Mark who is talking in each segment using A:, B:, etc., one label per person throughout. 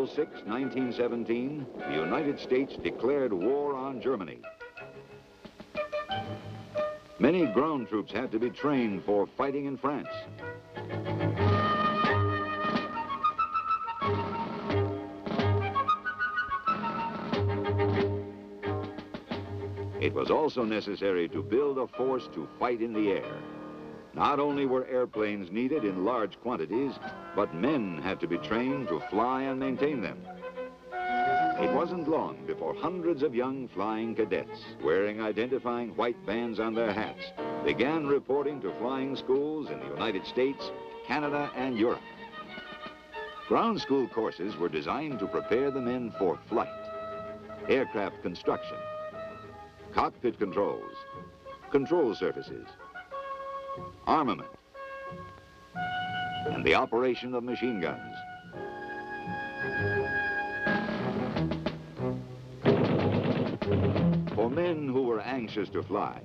A: April 6, 1917, the United States declared war on Germany. Many ground troops had to be trained for fighting in France. It was also necessary to build a force to fight in the air. Not only were airplanes needed in large quantities, but men had to be trained to fly and maintain them. It wasn't long before hundreds of young flying cadets, wearing identifying white bands on their hats, began reporting to flying schools in the United States, Canada, and Europe. Ground school courses were designed to prepare the men for flight, aircraft construction, cockpit controls, control surfaces, armament, and the operation of machine guns. For men who were anxious to fly,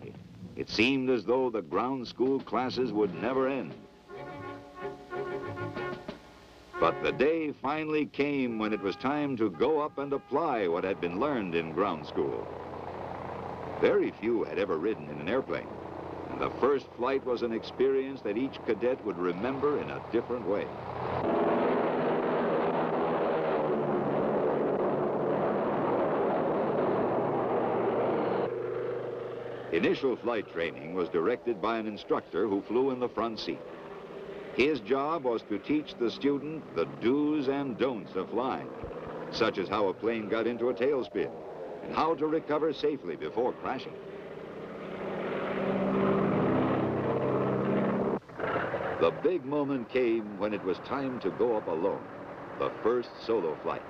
A: it seemed as though the ground school classes would never end. But the day finally came when it was time to go up and apply what had been learned in ground school. Very few had ever ridden in an airplane, and the first flight was an experience that each cadet would remember in a different way. Initial flight training was directed by an instructor who flew in the front seat. His job was to teach the student the do's and don'ts of flying, such as how a plane got into a tailspin and how to recover safely before crashing. The big moment came when it was time to go up alone, the first solo flight.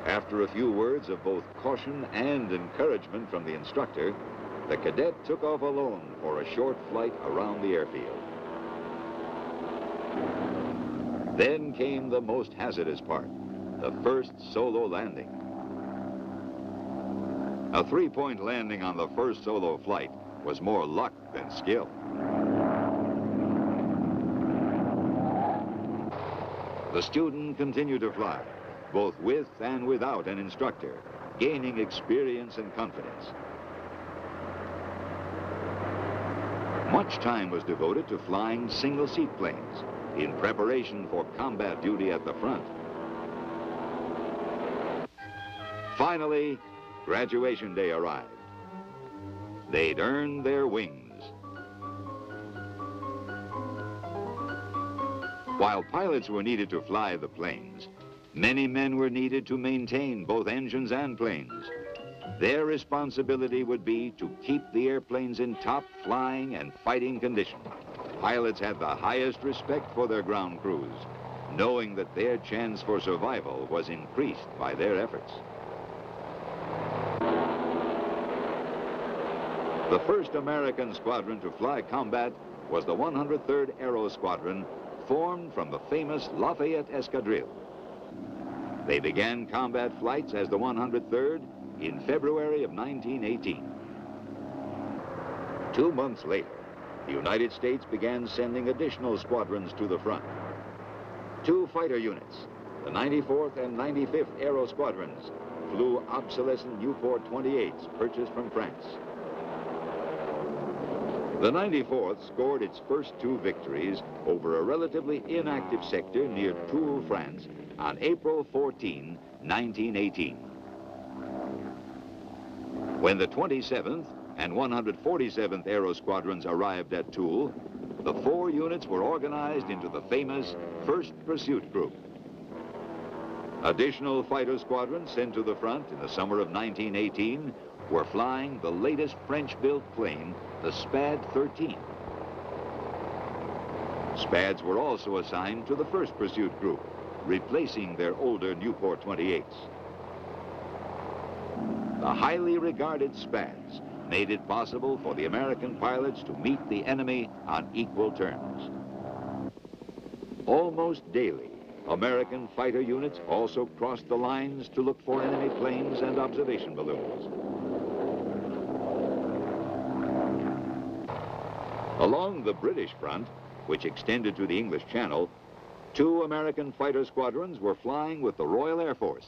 A: After a few words of both caution and encouragement from the instructor, the cadet took off alone for a short flight around the airfield. Then came the most hazardous part, the first solo landing. A three-point landing on the first solo flight was more luck than skill. The student continued to fly, both with and without an instructor, gaining experience and confidence. Much time was devoted to flying single-seat planes in preparation for combat duty at the front. Finally, graduation day arrived. They'd earned their wings. While pilots were needed to fly the planes, many men were needed to maintain both engines and planes. Their responsibility would be to keep the airplanes in top flying and fighting condition. Pilots had the highest respect for their ground crews, knowing that their chance for survival was increased by their efforts. The first American squadron to fly combat was the 103rd Aero Squadron, formed from the famous Lafayette Escadrille. They began combat flights as the 103rd in February of 1918. 2 months later, the United States began sending additional squadrons to the front. 2 fighter units, the 94th and 95th Aero Squadrons, flew obsolescent Nieuport 28s purchased from France. The 94th scored its first 2 victories over a relatively inactive sector near Toul, France, on April 14, 1918. When the 27th and 147th Aero Squadrons arrived at Toul, the 4 units were organized into the famous 1st Pursuit Group. Additional fighter squadrons sent to the front in the summer of 1918 were flying the latest French-built plane, the SPAD 13. SPADs were also assigned to the 1st Pursuit Group, replacing their older Nieuport 28s. The highly regarded SPADs made it possible for the American pilots to meet the enemy on equal terms. Almost daily, American fighter units also crossed the lines to look for enemy planes and observation balloons. Along the British front, which extended to the English Channel, 2 American fighter squadrons were flying with the Royal Air Force.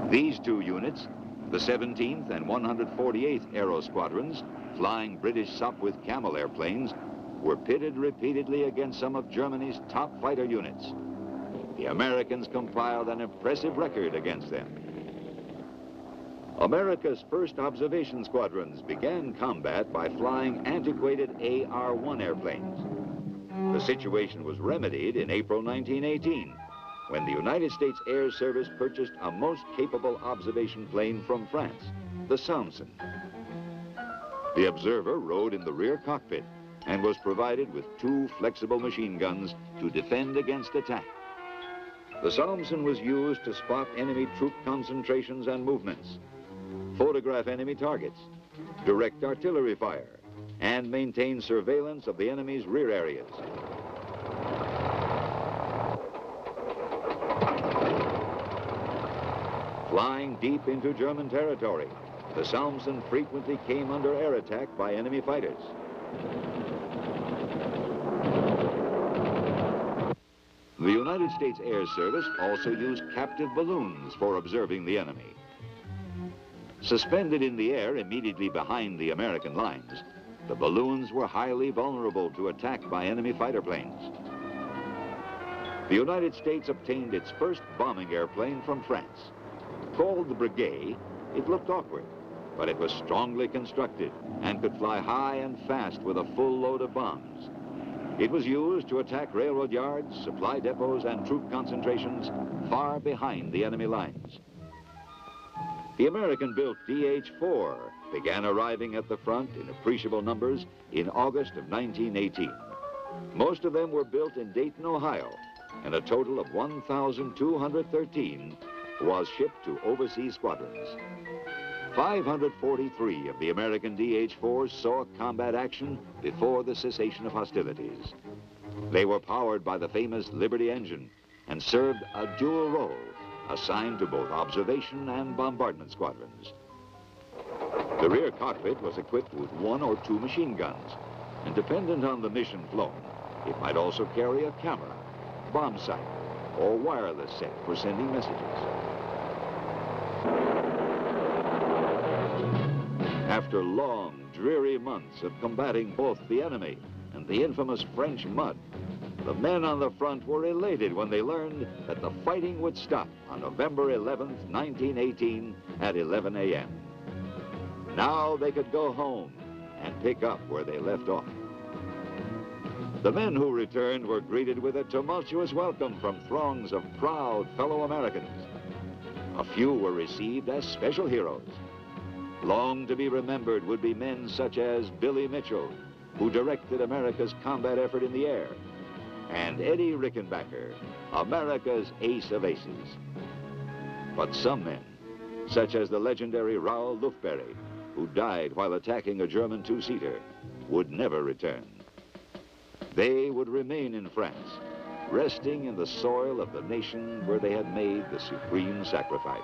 A: These 2 units, the 17th and 148th Aero Squadrons, flying British Sopwith Camel airplanes, were pitted repeatedly against some of Germany's top fighter units. The Americans compiled an impressive record against them. America's first observation squadrons began combat by flying antiquated AR-1 airplanes. The situation was remedied in April 1918, when the United States Air Service purchased a most capable observation plane from France, the Samson. The observer rode in the rear cockpit and was provided with 2 flexible machine guns to defend against attack. The Samson was used to spot enemy troop concentrations and movements, photograph enemy targets, direct artillery fire, and maintain surveillance of the enemy's rear areas. Flying deep into German territory, the Samson frequently came under air attack by enemy fighters. The United States Air Service also used captive balloons for observing the enemy. Suspended in the air immediately behind the American lines, the balloons were highly vulnerable to attack by enemy fighter planes. The United States obtained its first bombing airplane from France. Called the Brigade, it looked awkward, but it was strongly constructed and could fly high and fast with a full load of bombs. It was used to attack railroad yards, supply depots, and troop concentrations far behind the enemy lines. The American-built DH-4 began arriving at the front in appreciable numbers in August of 1918. Most of them were built in Dayton, Ohio, and a total of 1,213 was shipped to overseas squadrons. 543 of the American DH-4s saw combat action before the cessation of hostilities. They were powered by the famous Liberty engine and served a dual role, assigned to both observation and bombardment squadrons. The rear cockpit was equipped with 1 or 2 machine guns, and dependent on the mission flown, it might also carry a camera, bomb sight, or wireless set for sending messages. After long, dreary months of combating both the enemy and the infamous French mud, the men on the front were elated when they learned that the fighting would stop on November 11th, 1918 at 11 a.m. Now they could go home and pick up where they left off. The men who returned were greeted with a tumultuous welcome from throngs of proud fellow Americans. A few were received as special heroes. Long to be remembered would be men such as Billy Mitchell, who directed America's combat effort in the air, and Eddie Rickenbacker, America's ace of aces. But some men, such as the legendary Raoul Lufberry, who died while attacking a German 2-seater, would never return. They would remain in France, resting in the soil of the nation where they had made the supreme sacrifice.